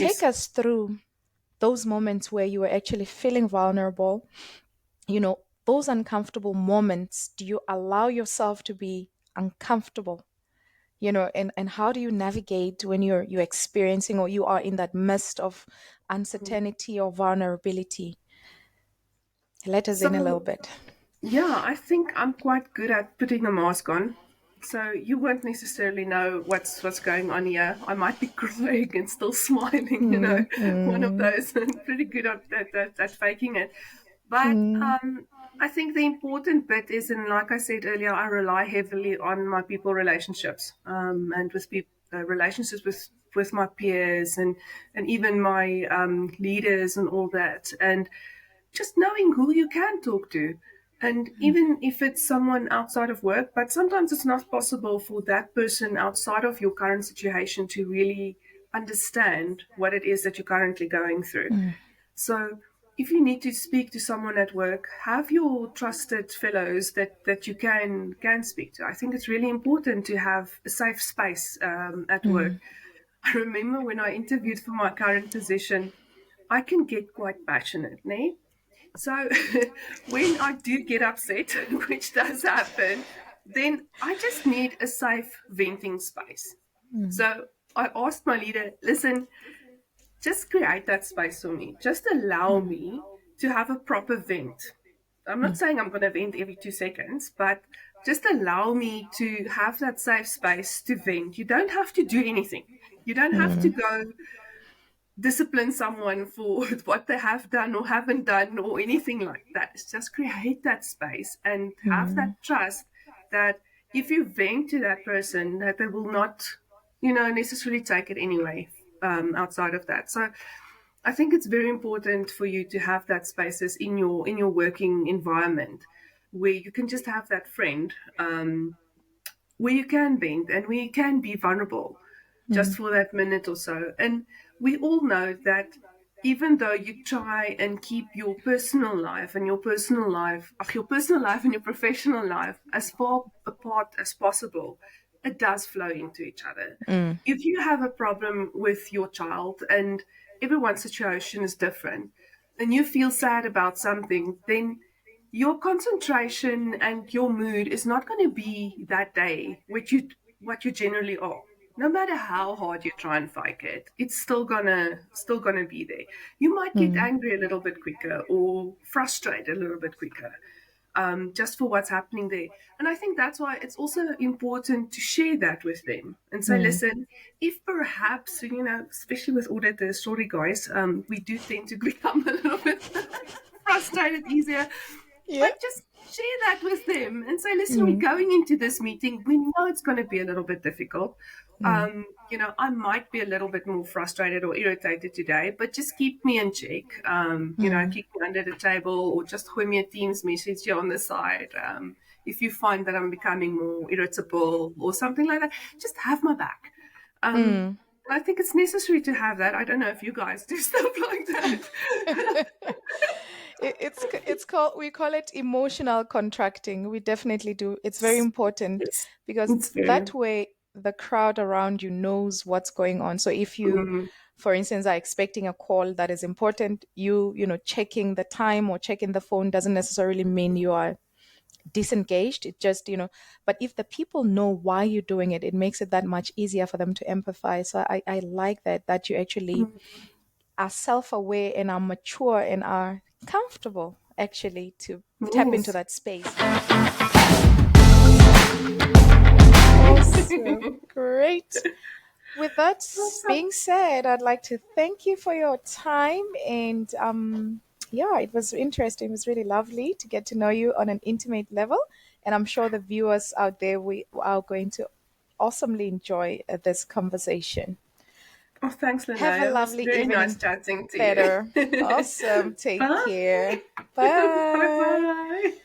Take us through those moments where you were actually feeling vulnerable, those uncomfortable moments. Do you allow yourself to be uncomfortable? And how do you navigate when you're experiencing or you are in that midst of uncertainty or vulnerability? Let us in a little So, bit. yeah, I think I'm quite good at putting a mask on. So you won't necessarily know what's going on here. I might be crying and still smiling, Mm, one of mm, those. Pretty good at faking it. But mm, I think the important bit is, and like I said earlier, I rely heavily on my people relationships, and with people relationships with my peers and even my leaders and all that. And just knowing who you can talk to. And even if it's someone outside of work, but sometimes it's not possible for that person outside of your current situation to really understand what it is that you're currently going through. mm, So if you need to speak to someone at work, have your trusted fellows that you can speak to. I think it's really important to have a safe space at work. mm, I remember when I interviewed for my current position, I can get quite passionate, né? So when I do get upset, which does happen, then I just need a safe venting space. mm, So I asked my leader, listen, just create that space for me. Just allow mm, me to have a proper vent. I'm not mm, saying I'm going to vent every 2 seconds, but just allow me to have that safe space to vent. You don't have to do anything. You don't have to mm, go discipline someone for what they have done or haven't done or anything like that. It's just create that space and have that mm, trust that if you vent to that person, that they will not, necessarily take it anyway outside of that. So I think it's very important for you to have that spaces in your working environment where you can just have that friend, where you can bend and where you can be vulnerable just mm, for that minute or so. And we all know that even though you try and keep your personal life and your professional life as far apart as possible, it does flow into each other. mm, If you have a problem with your child and everyone's situation is different and you feel sad about something, then your concentration and your mood is not going to be that day what you generally are. No matter how hard you try and fight it, it's still gonna be there. You might get mm, angry a little bit quicker or frustrated a little bit quicker, just for what's happening there. And I think that's why it's also important to share that with them and say, mm. listen, if perhaps, especially with auditors, sorry guys, we do tend to become a little bit frustrated easier, Yeah. but just share that with them and say, listen, we're Mm, going into this meeting. We know it's going to be a little bit difficult. mm, I might be a little bit more frustrated or irritated today, but just keep me in check. mm, Keep me under the table or just send me a Teams message here on the side. If you find that I'm becoming more irritable or something like that, just have my back. Um, mm. I think it's necessary to have that. I don't know if you guys do stuff like that. It's called, we call it emotional contracting. We definitely do. It's very important Yes, because it's very. that way the crowd around you knows what's going on. So if you, Mm, for instance, are expecting a call that is important, checking the time or checking the phone doesn't necessarily mean you are disengaged. It just, but if the people know why you're doing it, it makes it that much easier for them to empathize. So I like that you actually mm, are self-aware and are mature and are comfortable actually to tap into yes. that space. Awesome. Great. With that Awesome. being said, I'd like to thank you for your time and yeah, it was interesting. It was really lovely to get to know you on an intimate level, and I'm sure the viewers out there we are going to awesomely enjoy this conversation. Oh, thanks, Have a Lineo. It was lovely very nice evening, chatting to Peter. you. Awesome. Take Bye. care. Bye Bye. bye.